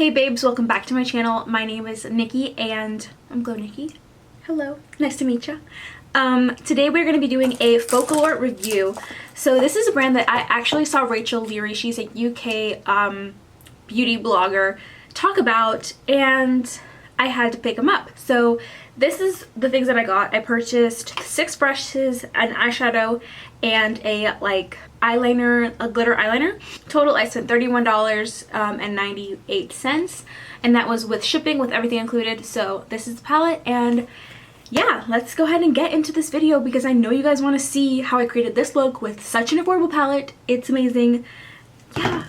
Hey babes, welcome back to my channel. My name is Nikki and I'm Glow Nikki. Hello, nice to meet you. Today we're going to be doing a Focallure review. So this is a brand that I actually saw Rachel Leary, she's a UK beauty blogger, talk about, and I had to pick them up. So this is the things that I got. I purchased 6 brushes, an eyeshadow, and a eyeliner, a glitter eyeliner. Total I spent $31.98, and that was with shipping, with everything included. So this is the palette, and yeah, let's go ahead and get into this video because I know you guys want to see how I created this look with such an affordable palette. It's amazing. Yeah.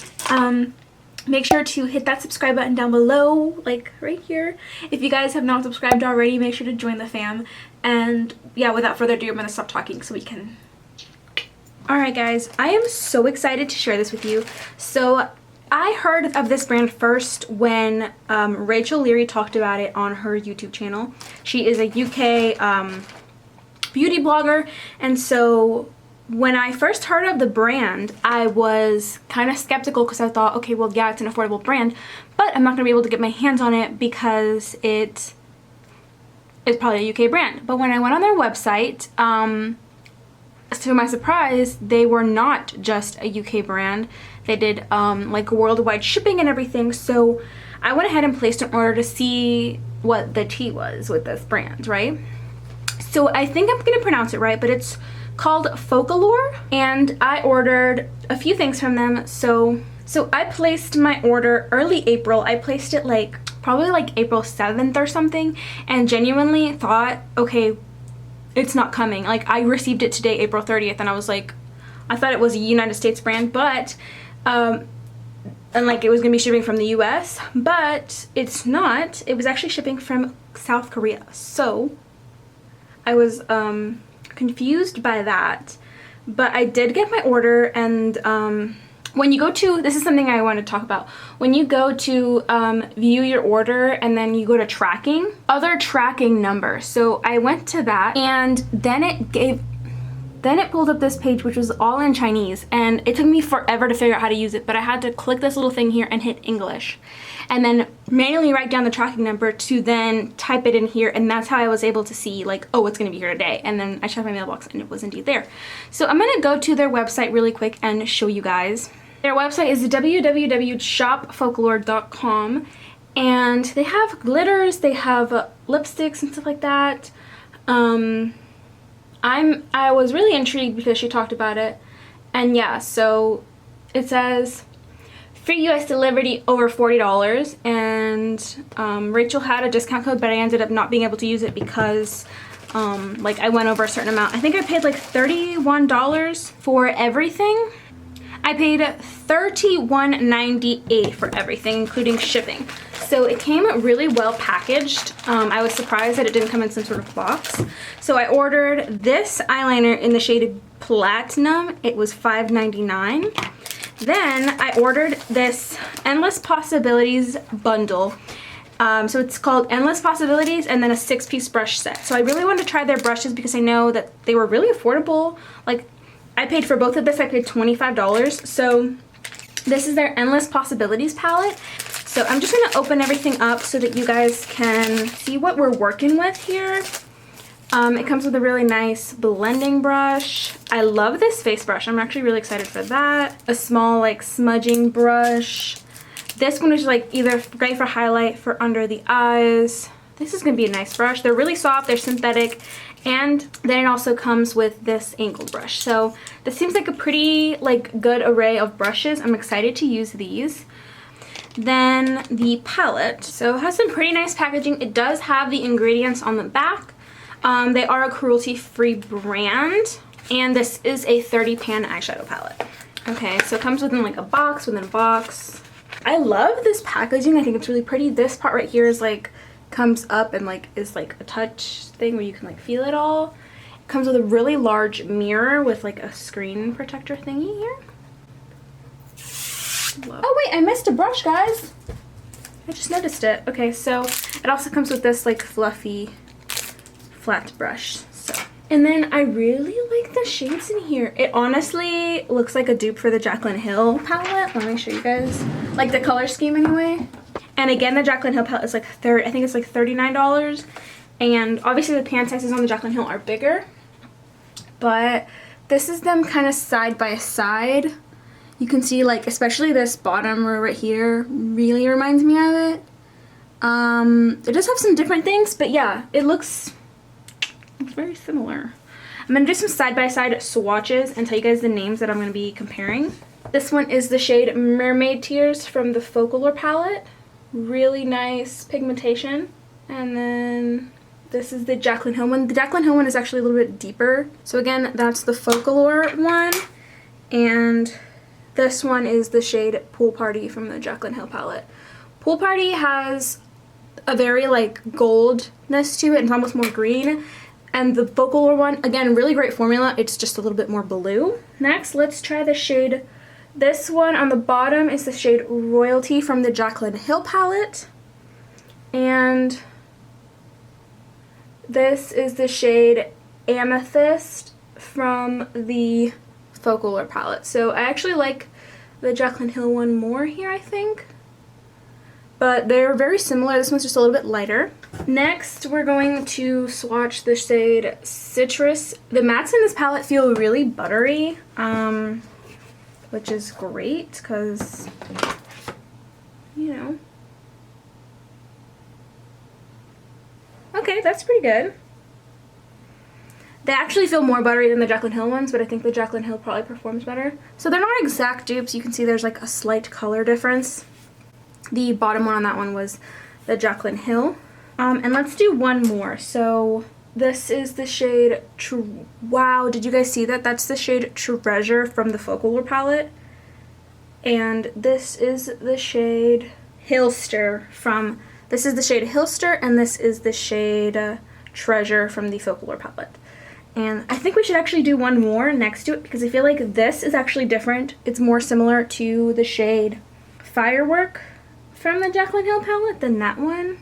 Make sure to hit that subscribe button down below, like right here. If you guys have not subscribed already, make sure to join the fam. And yeah, without further ado, I'm gonna stop talking so we can... Alright guys, I am so excited to share this with you. So I heard of this brand first when Rachel Leary talked about it on her YouTube channel. She is a UK beauty blogger, and so when I first heard of the brand, I was kind of skeptical because I thought, okay, well, yeah, it's an affordable brand, but I'm not going to be able to get my hands on it because it is probably a UK brand. But when I went on their website, to my surprise, they were not just a UK brand. They did like worldwide shipping and everything. So I went ahead and placed an order to see what the tea was with this brand, right? So I think I'm going to pronounce it right, but it's called Focallure, and I ordered a few things from them. So I placed my order early April. I placed it probably April 7th or something, and genuinely thought, okay, it's not coming. I received it today, April 30th, and I was like, I thought it was a United States brand, but and it was gonna be shipping from the US, but it's not. It was actually shipping from South Korea. So I was confused by that, but I did get my order. And when you go to, this is something I want to talk about, when you go to view your order and then you go to tracking, other tracking number. So I went to that, and then it pulled up this page which was all in Chinese, and it took me forever to figure out how to use it, but I had to click this little thing here and hit English and then manually write down the tracking number to then type it in here, and that's how I was able to see oh, it's gonna be here today. And then I checked my mailbox and it was indeed there. So I'm gonna go to their website really quick and show you guys. Their website is www.shopfocallure.com, and they have glitters, they have lipsticks and stuff like that. I was really intrigued because she talked about it, and yeah, so it says free US delivery over $40, and Rachel had a discount code, but I ended up not being able to use it because I went over a certain amount. I think I paid $31 for everything. I paid $31.98 for everything, including shipping. So it came really well packaged. I was surprised that it didn't come in some sort of box. So I ordered this eyeliner in the shade Platinum. It was $5.99. Then I ordered this Endless Possibilities bundle. So it's called Endless Possibilities, and then a 6-piece brush set. So I really wanted to try their brushes because I know that they were really affordable. I paid for both of this, I paid $25. So this is their Endless Possibilities palette. So I'm just going to open everything up so that you guys can see what we're working with here. It comes with a really nice blending brush. I love this face brush. I'm actually really excited for that. A small smudging brush. This one is either great for highlight, for under the eyes. This is going to be a nice brush. They're really soft, they're synthetic, and then it also comes with this angled brush. So this seems like a pretty good array of brushes. I'm excited to use these. Then the palette. So it has some pretty nice packaging. It does have the ingredients on the back. They are a cruelty-free brand, and this is a 30-pan eyeshadow palette. Okay, so it comes within a box within a box. I love this packaging. I think it's really pretty. This part right here is comes up and is a touch thing where you can feel it all. It comes with a really large mirror with a screen protector thingy here. Whoa. Oh wait, I missed a brush, guys. I just noticed it. Okay, so it also comes with this fluffy flat brush. And then I really like the shades in here. It honestly looks like a dupe for the Jaclyn Hill palette. Let me show you guys. The color scheme anyway. And again, the Jaclyn Hill palette is like I think it's like $39. And obviously the pan sizes on the Jaclyn Hill are bigger. But this is them kind of side by side. You can see, like, especially this bottom row right here really reminds me of it. It does have some different things, but yeah, it looks very similar. I'm going to do some side-by-side swatches and tell you guys the names that I'm going to be comparing. This one is the shade Mermaid Tears from the Focallure palette. Really nice pigmentation. And then this is the Jaclyn Hill one. The Jaclyn Hill one is actually a little bit deeper. So again, that's the Focallure one. And this one is the shade Pool Party from the Jaclyn Hill palette. Pool Party has a very like goldness to it, and it's almost more green. And the Focallure one, again, really great formula. It's just a little bit more blue. Next, let's try the shade. This one on the bottom is the shade Royalty from the Jaclyn Hill palette. And this is the shade Amethyst from the Focallure palette. So I actually like the Jaclyn Hill one more here, I think. But they're very similar. This one's just a little bit lighter. Next, we're going to swatch the shade Citrus. The mattes in this palette feel really buttery, which is great because, you know. Okay, that's pretty good. They actually feel more buttery than the Jaclyn Hill ones, but I think the Jaclyn Hill probably performs better. So they're not exact dupes. You can see there's like a slight color difference. The bottom one on that one was the Jaclyn Hill. And let's do one more. So this is the shade, wow, did you guys see that? That's the shade Treasure from the Focallure palette. And this is the shade Hillster from, this is the shade Hillster, and this is the shade Treasure from the Focallure palette. And I think we should actually do one more next to it because I feel like this is actually different. It's more similar to the shade Firework from the Jaclyn Hill palette than that one.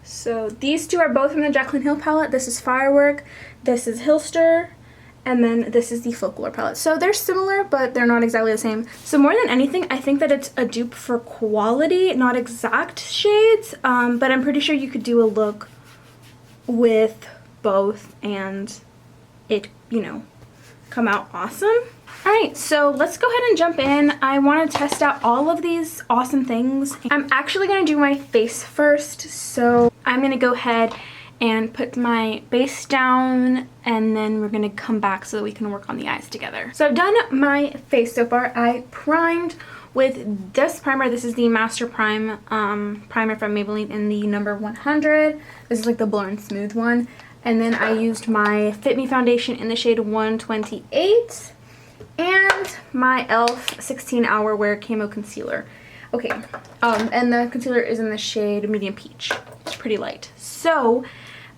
So these two are both from the Jaclyn Hill palette. This is Firework, this is Hillster, and then this is the Focallure palette. So they're similar, but they're not exactly the same. So more than anything, I think that it's a dupe for quality, not exact shades, but I'm pretty sure you could do a look with both and it, you know, come out awesome. Alright, so let's go ahead and jump in. I want to test out all of these awesome things. I'm actually going to do my face first, so I'm going to go ahead and put my base down, and then we're going to come back so that we can work on the eyes together. So I've done my face so far. I primed with this primer. This is the Master Prime primer from Maybelline in the number 100. This is like the Blur and Smooth one. And then I used my Fit Me foundation in the shade 128 and my e.l.f. 16 Hour Wear Camo Concealer. Okay, and the concealer is in the shade Medium Peach. It's pretty light. So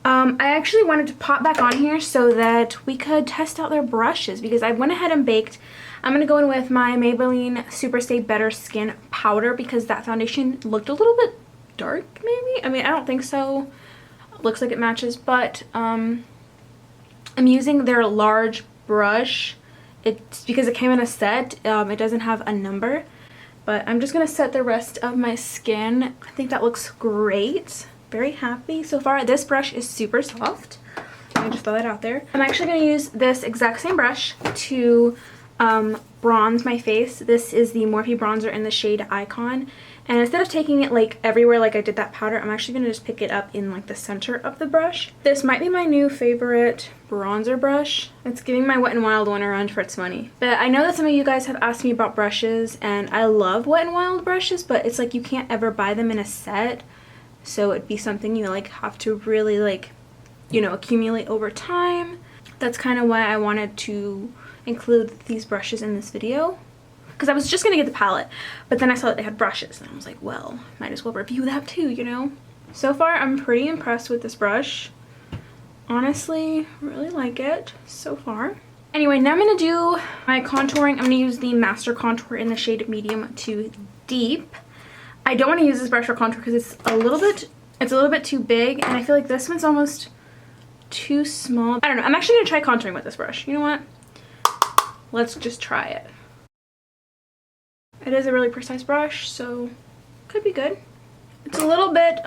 I actually wanted to pop back on here so that we could test out their brushes because I went ahead and baked. I'm going to go in with my Maybelline Superstay Better Skin Powder because that foundation looked a little bit dark, maybe? I mean, I don't think so. Looks like it matches, but I'm using their large brush. It's because it came in a set. It doesn't have a number, but I'm just going to set the rest of my skin. I think that looks great. Very happy so far. This brush is super soft. Let me just throw that out there. I'm actually going to use this exact same brush to bronze my face. This is the Morphe bronzer in the shade Icon, and instead of taking it like everywhere like I did that powder, I'm actually going to just pick it up in like the center of the brush. This might be my new favorite bronzer brush. It's giving my Wet n Wild one a run for its money. But I know that some of you guys have asked me about brushes, and I love Wet n Wild brushes, but it's like you can't ever buy them in a set, so it'd be something you like have to really like, you know, accumulate over time. That's kind of why I wanted to include these brushes in this video, because I was just gonna get the palette, but then I saw that they had brushes and I was like, well, might as well review that too, you know. So far I'm pretty impressed with this brush. Honestly, really like it so far. Anyway, now I'm gonna do my contouring. I'm gonna use the Master Contour in the shade Medium to Deep. I don't want to use this brush for contour because it's a little bit too big, and I feel like this one's almost too small. I don't know. I'm actually gonna try contouring with this brush. You know what? Let's just try it. It is a really precise brush, so could be good. It's a little bit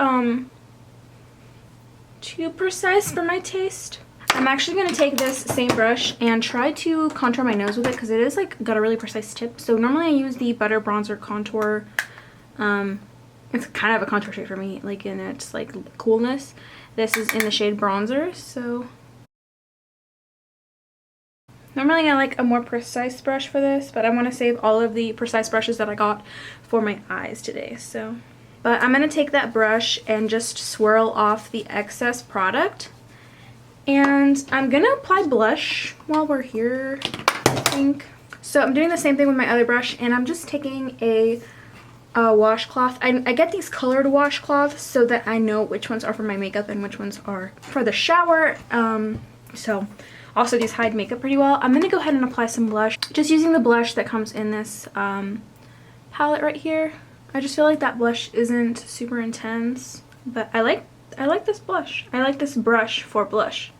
too precise for my taste. I'm actually going to take this same brush and try to contour my nose with it because it is like got a really precise tip. So normally I use the Butter Bronzer Contour. It's kind of a contour shade for me, like in its like coolness. This is in the shade Bronzer, so normally I like a more precise brush for this, but I want to save all of the precise brushes that I got for my eyes today. So, but I'm going to take that brush and just swirl off the excess product. And I'm going to apply blush while we're here, I think. So I'm doing the same thing with my other brush, and I'm just taking a washcloth. I get these colored washcloths so that I know which ones are for my makeup and which ones are for the shower. So also these hide makeup pretty well. I'm going to go ahead and apply some blush. Just using the blush that comes in this palette right here. I just feel like that blush isn't super intense, but I like this blush. I like this brush for blush,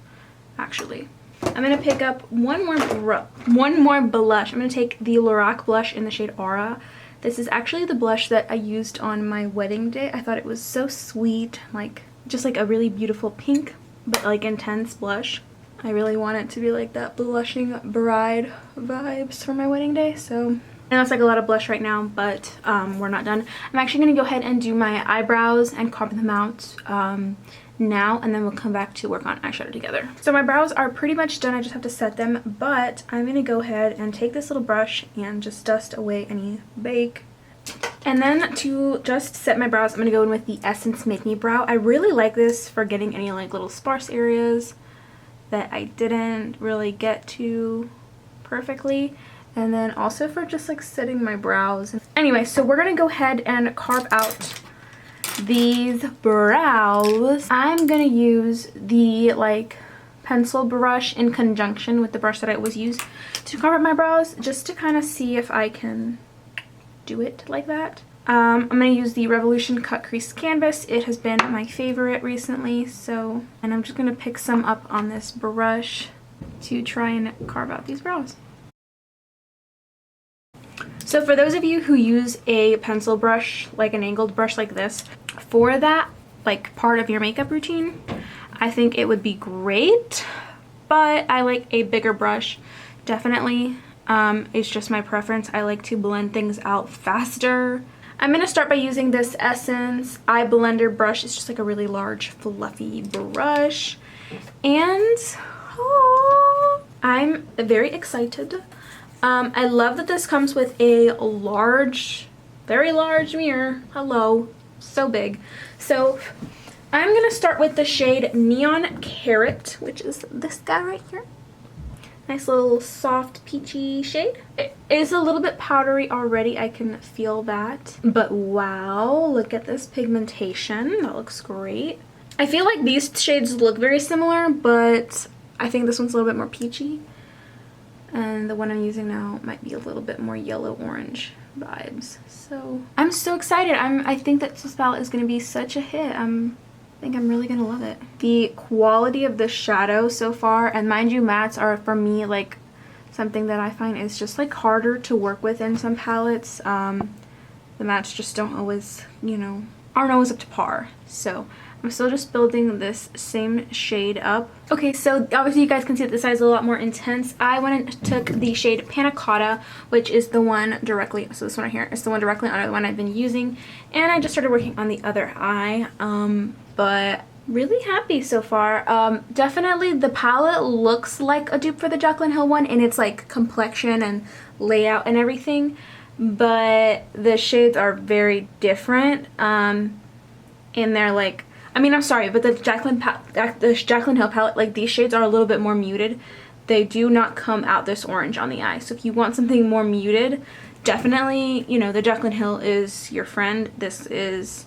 actually. I'm going to pick up one more blush. I'm going to take the Lorac blush in the shade Aura. This is actually the blush that I used on my wedding day. I thought it was so sweet, like just like a really beautiful pink, but like intense blush. I really want it to be like that blushing bride vibes for my wedding day, so... I know it's like a lot of blush right now, but we're not done. I'm actually going to go ahead and do my eyebrows and carve them out now, and then we'll come back to work on eyeshadow together. So my brows are pretty much done. I just have to set them, but I'm going to go ahead and take this little brush and just dust away any bake. And then to just set my brows, I'm going to go in with the Essence Make Me Brow. I really like this for getting any like little sparse areas that I didn't really get to perfectly. And then also for just like setting my brows. Anyway, so we're gonna go ahead and carve out these brows. I'm gonna use the like pencil brush in conjunction with the brush that I always use to carve out my brows, just to kind of see if I can do it like that. I'm gonna use the Revolution Cut Crease Canvas. It has been my favorite recently, so, and I'm just gonna pick some up on this brush to try and carve out these brows. So for those of you who use a pencil brush, like an angled brush like this, for that like part of your makeup routine, I think it would be great, but I like a bigger brush, definitely. It's just my preference. I like to blend things out faster. I'm going to start by using this Essence Eye Blender brush. It's just like a really large fluffy brush, and I'm very excited. I love that this comes with a large, very large mirror. Hello, so big. So I'm going to start with the shade Neon Carrot, which is this guy right here. Nice little soft peachy shade. It is a little bit powdery already, I can feel that. But wow, look at this pigmentation. That looks great. I feel like these shades look very similar, but I think this one's a little bit more peachy. And the one I'm using now might be a little bit more yellow-orange vibes. So I'm so excited. I think that this palette is going to be such a hit. I think I'm really going to love it. The quality of the shadow so far, and mind you, mattes are for me like something that I find is just like harder to work with in some palettes. The mattes just don't always, you know, aren't always up to par. So I'm still just building this same shade up. Okay, so obviously you guys can see that the side is a lot more intense. I went and took the shade Panna Cotta, which is the one directly, so this one right here is the one directly under the one I've been using. And I just started working on the other eye, but really happy so far. Definitely the palette looks like a dupe for the Jaclyn Hill one in its like complexion and layout and everything, but the shades are very different in their like, I mean, I'm sorry, but the Jaclyn Hill palette, like these shades are a little bit more muted. They do not come out this orange on the eye. So if you want something more muted, definitely, you know, the Jaclyn Hill is your friend. This is,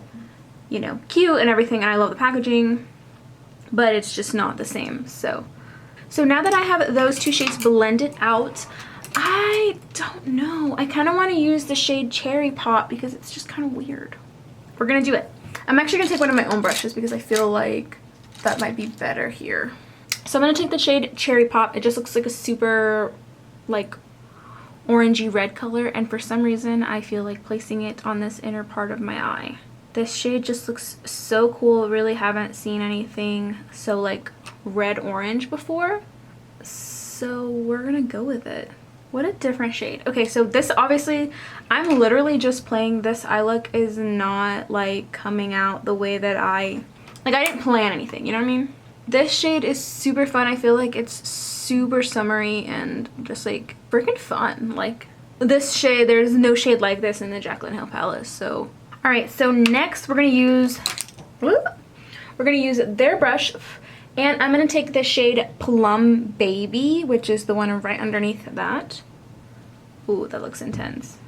you know, cute and everything, and I love the packaging, but it's just not the same. So now that I have those two shades blended out, I don't know. I kind of want to use the shade Cherry Pop because it's just kind of weird. We're going to do it. I'm actually going to take one of my own brushes because I feel like that might be better here. So I'm going to take the shade Cherry Pop. It just looks like a super, like, orangey red color, and for some reason I feel like placing it on this inner part of my eye. This shade just looks so cool. Really haven't seen anything so like red orange before, so we're gonna go with it. What a different shade. Okay, so this obviously, I'm literally just playing. This eye look is not like coming out the way that I didn't plan anything, you know what I mean? This shade is super fun. I feel like it's super summery and just like freaking fun. Like this shade, there's no shade like this in the Jaclyn Hill palette. So all right, so next we're gonna use their brush, and I'm gonna take the shade Plum Baby, which is the one right underneath that. Ooh, that looks intense.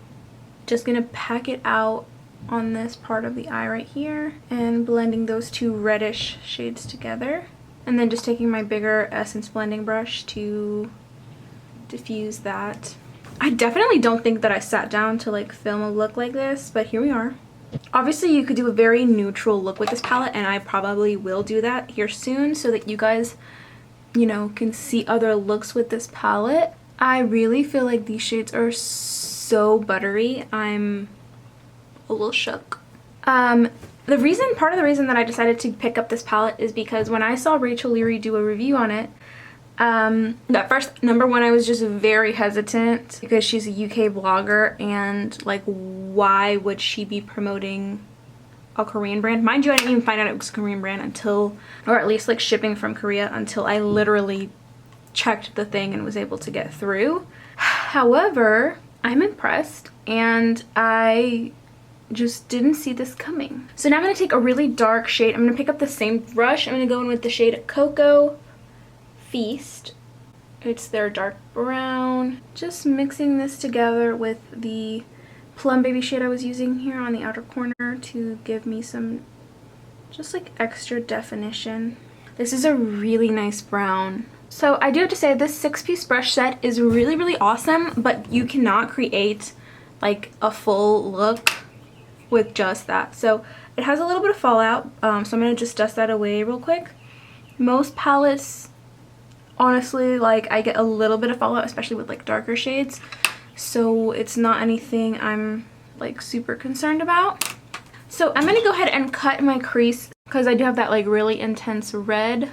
Just gonna pack it out on this part of the eye right here and blending those two reddish shades together. And then just taking my bigger essence blending brush to diffuse that. I definitely don't think that I sat down to like film a look like this, but here we are. Obviously you could do a very neutral look with this palette, and I probably will do that here soon so that you guys, you know, can see other looks with this palette. I really feel like these shades are so buttery. I'm a little shook. Part of the reason that I decided to pick up this palette is because when I saw Rachel Leary do a review on it, at first, number one, I was just very hesitant because she's a UK blogger, and like, why would she be promoting a Korean brand? Mind you, I didn't even find out it was a Korean brand until, or at least like shipping from Korea, until I literally checked the thing and was able to get through. However, I'm impressed, and I just didn't see this coming. So now I'm going to take a really dark shade. I'm going to pick up the same brush. I'm going to go in with the shade Cocoa Feast. It's their dark brown. Just mixing this together with the Plum Baby shade I was using here on the outer corner to give me some just like extra definition. This is a really nice brown. So I do have to say this 6-piece brush set is really, really awesome, but you cannot create like a full look with just that. So it has a little bit of fallout, so I'm going to just dust that away real quick. Most palettes, honestly, like I get a little bit of fallout, especially with like darker shades, so it's not anything I'm like super concerned about. So I'm going to go ahead and cut my crease because I do have that like really intense red.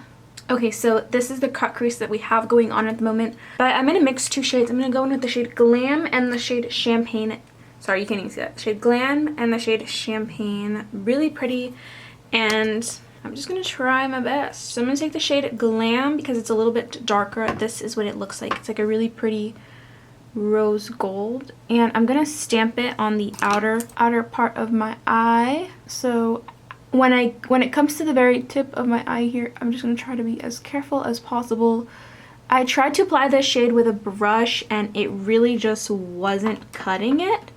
Okay, so this is the cut crease that we have going on at the moment, but I'm going to mix two shades. I'm going to go in with the shade Glam and the shade Champagne. Sorry, you can't even see that. Shade Glam and the shade Champagne. Really pretty, and I'm just going to try my best. So I'm going to take the shade Glam because it's a little bit darker. This is what it looks like. It's like a really pretty rose gold, and I'm going to stamp it on the outer part of my eye. So when it comes to the very tip of my eye here, I'm just going to try to be as careful as possible. I tried to apply this shade with a brush and it really just wasn't cutting it.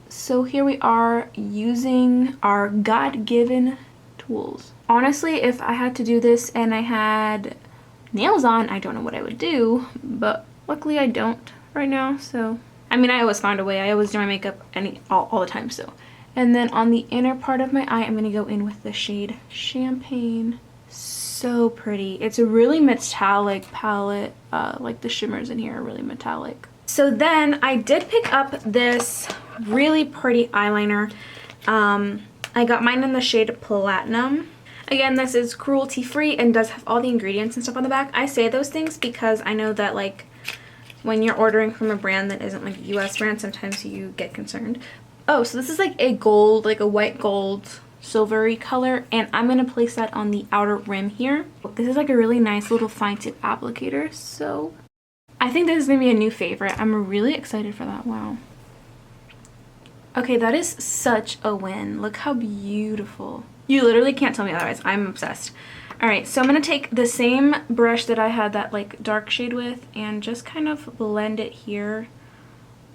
So here we are using our God-given tools. Honestly, if I had to do this and I had nails on, I don't know what I would do, but luckily I don't right now. So I mean, I always find a way. I always do my makeup all the time. So, and then on the inner part of my eye, I'm going to go in with the shade Champagne. So pretty. It's a really metallic palette. Like the shimmers in here are really metallic. So then I did pick up this really pretty eyeliner. I got mine in the shade Platinum. Again, this is cruelty free and does have all the ingredients and stuff on the back. I say those things because I know that like when you're ordering from a brand that isn't like a US brand, sometimes you get concerned. Oh, so this is like a gold, like a white gold silvery color, and I'm going to place that on the outer rim here. This is like a really nice little fine tip applicator, so I think this is going to be a new favorite. I'm really excited for that. Wow. Okay, that is such a win. Look how beautiful. You literally can't tell me otherwise. I'm obsessed. Alright, so I'm going to take the same brush that I had that like dark shade with and just kind of blend it here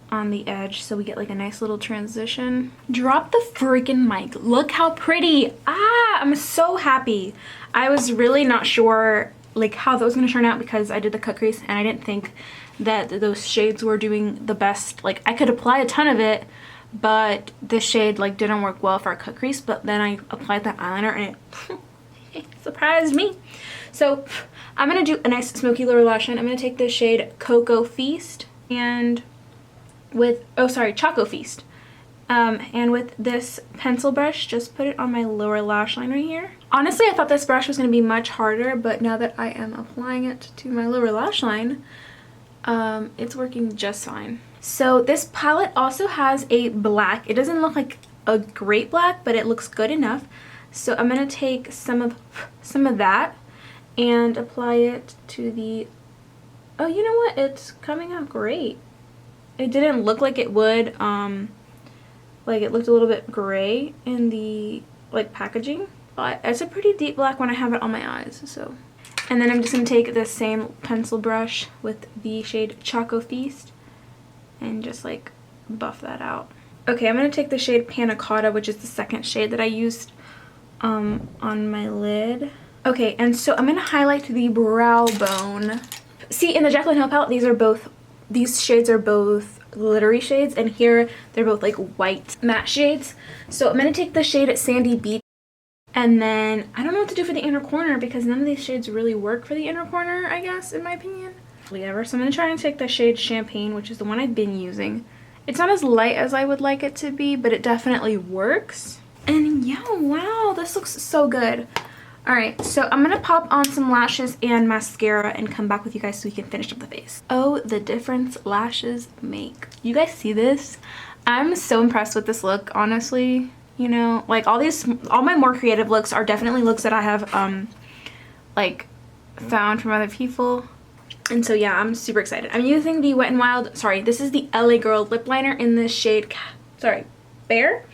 on the edge so we get like a nice little transition. Drop the freaking mic. Look how pretty. I'm so happy. I was really not sure like how that was going to turn out because I did the cut crease and I didn't think that those shades were doing the best. Like I could apply a ton of it, but this shade like didn't work well for a cut crease, but then I applied that eyeliner and it surprised me. So I'm going to do a nice smoky lower lash line. I'm going to take the shade Cocoa Feast and with, oh sorry, Choco Feast. And with this pencil brush, just put it on my lower lash line right here. Honestly, I thought this brush was going to be much harder, but now that I am applying it to my lower lash line, it's working just fine. So this palette also has a black. It doesn't look like a great black, but it looks good enough. So I'm going to take some of that and apply it to the, oh, you know what? It's coming out great. It didn't look like it would, like it looked a little bit gray in the like packaging, but it's a pretty deep black when I have it on my eyes. So, and then I'm just going to take this same pencil brush with the shade Choco Feast and just like buff that out. Okay, I'm going to take the shade Panna Cotta, which is the second shade that I used on my lid. Okay, and so I'm going to highlight the brow bone. See, in the Jaclyn Hill palette, these shades are both glittery shades, and here they're both like white matte shades. So I'm going to take the shade Sandy Beach, and then I don't know what to do for the inner corner because none of these shades really work for the inner corner, I guess, in my opinion. Whatever. So I'm going to try and take the shade Champagne, which is the one I've been using. It's not as light as I would like it to be, but it definitely works. And yeah, wow, this looks so good. Alright, so I'm going to pop on some lashes and mascara and come back with you guys so we can finish up the face. Oh, the difference lashes make. You guys see this? I'm so impressed with this look, honestly. You know, like all my more creative looks are definitely looks that I have, like, found from other people. And so yeah, I'm super excited. I'm using the Wet n Wild, sorry, this is the LA Girl lip liner in the shade, Bear.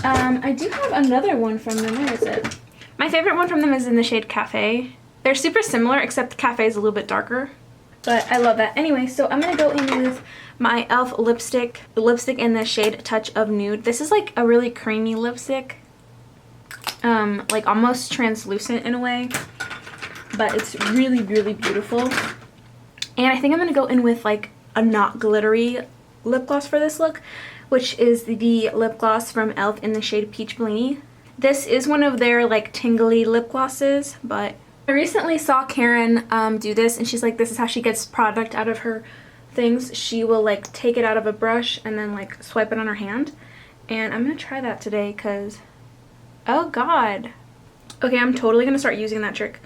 I do have another one from them. Where is it? My favorite one from them is in the shade Cafe. They're super similar, except Cafe is a little bit darker. But I love that. Anyway, so I'm going to go in with my e.l.f. lipstick. The lipstick in the shade Touch of Nude. This is like a really creamy lipstick. Like almost translucent in a way. But it's really, really beautiful. And I think I'm going to go in with like a not glittery lip gloss for this look, which is the lip gloss from e.l.f. in the shade Peach Bellini. This is one of their like tingly lip glosses, but I recently saw Karen do this, and she's like, this is how she gets product out of her things. She will like take it out of a brush and then like swipe it on her hand. And I'm gonna try that today because, oh god. Okay, I'm totally gonna start using that trick.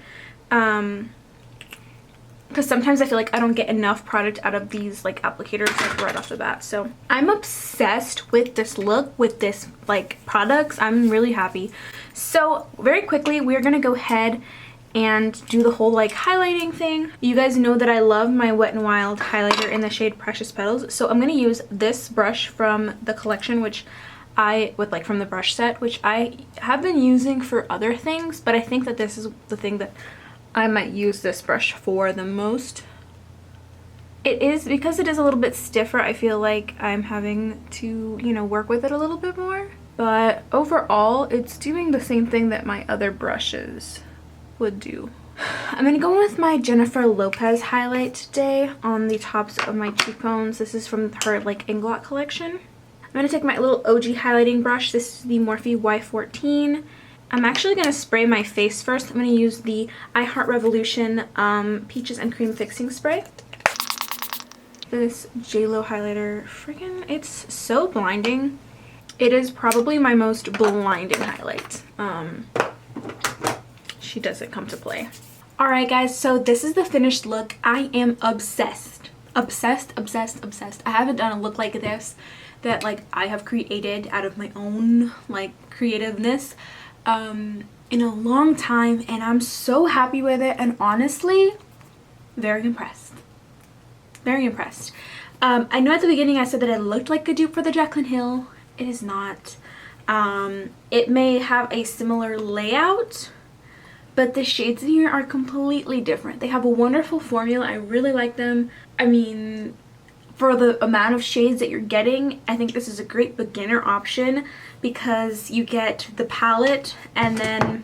Because sometimes I feel like I don't get enough product out of these like applicators like right off the bat. So I'm obsessed with this look, with this like products. I'm really happy. So very quickly, we're gonna go ahead and do the whole like highlighting thing. You guys know that I love my Wet n Wild highlighter in the shade Precious Petals. So I'm gonna use this brush from the collection, which from the brush set, which I have been using for other things, but I think that this is the thing that I might use this brush for the most. It is, because it is a little bit stiffer, I feel like I'm having to, you know, work with it a little bit more. But overall, it's doing the same thing that my other brushes would do. I'm going to go with my Jennifer Lopez highlight today on the tops of my cheekbones. This is from her like Inglot collection. I'm going to take my little OG highlighting brush. This is the Morphe Y14. I'm actually going to spray my face first. I'm going to use the I Heart Revolution Peaches and Cream Fixing Spray. This JLo highlighter, freaking, it's so blinding. It is probably my most blinding highlight. She doesn't come to play. Alright guys, so this is the finished look. I am obsessed. Obsessed, obsessed, obsessed. I haven't done a look like this that like I have created out of my own like creativeness in a long time, and I'm so happy with it, and honestly very impressed. Very impressed. I know at the beginning I said that it looked like a dupe for the Jaclyn Hill. It is not. It may have a similar layout, but the shades in here are completely different. They have a wonderful formula. I really like them. I mean, for the amount of shades that you're getting, I think this is a great beginner option because you get the palette and then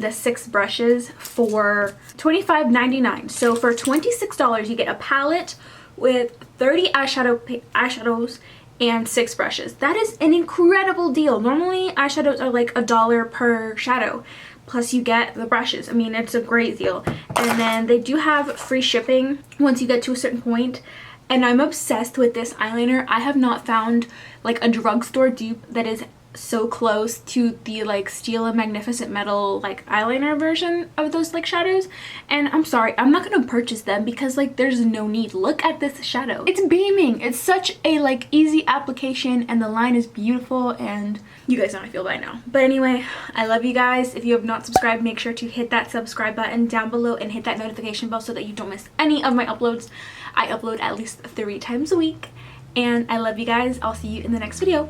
the 6 brushes for $25.99. So for $26 you get a palette with 30 eyeshadows and 6 brushes. That is an incredible deal. Normally eyeshadows are like $1 per shadow, plus you get the brushes. I mean, it's a great deal. And then they do have free shipping once you get to a certain point. And I'm obsessed with this eyeliner. I have not found like a drugstore dupe that is so close to the like Steel and Magnificent Metal like eyeliner version of those like shadows, and I'm sorry, I'm not gonna purchase them because like there's no need. Look at this shadow, it's beaming. It's such a like easy application and the line is beautiful, and you guys know how I feel by now. But anyway, I love you guys. If you have not subscribed, make sure to hit that subscribe button down below and hit that notification bell so that you don't miss any of my uploads. I upload at least 3 times a week, and I love you guys. I'll see you in the next video.